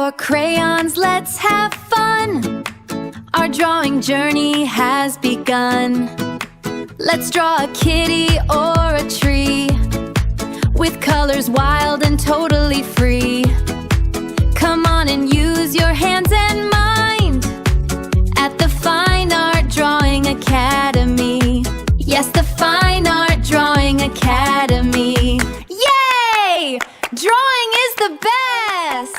your crayons, let's have fun. Our drawing journey has begun. Let's draw a kitty or a tree, with colors wild and totally free. Come on and use your hands and mind at the Fine Art Drawing Academy. Yes, the Fine Art Drawing Academy. Yay! Drawing is the best!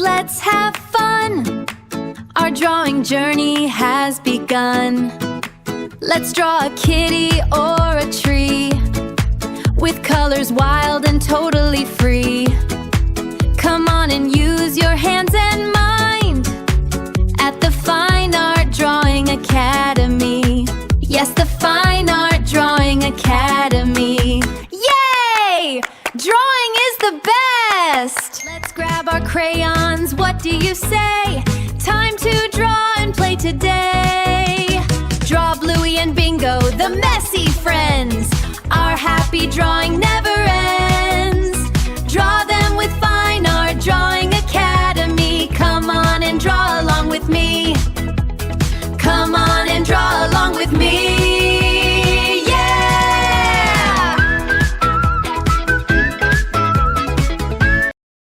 Let's have fun. Our drawing journey has begun. Let's draw a kitty or a tree, with colors wild and totally free. Come on and use your hands and mind at the Fine Art Drawing Academy. Yes, the Fine Art Drawing Academy. Yay! Drawing is the best! Let's grab our crayons, what do you say? Time to draw and play today. Draw Bluey and Bingo, the messy friends. Our happy drawing never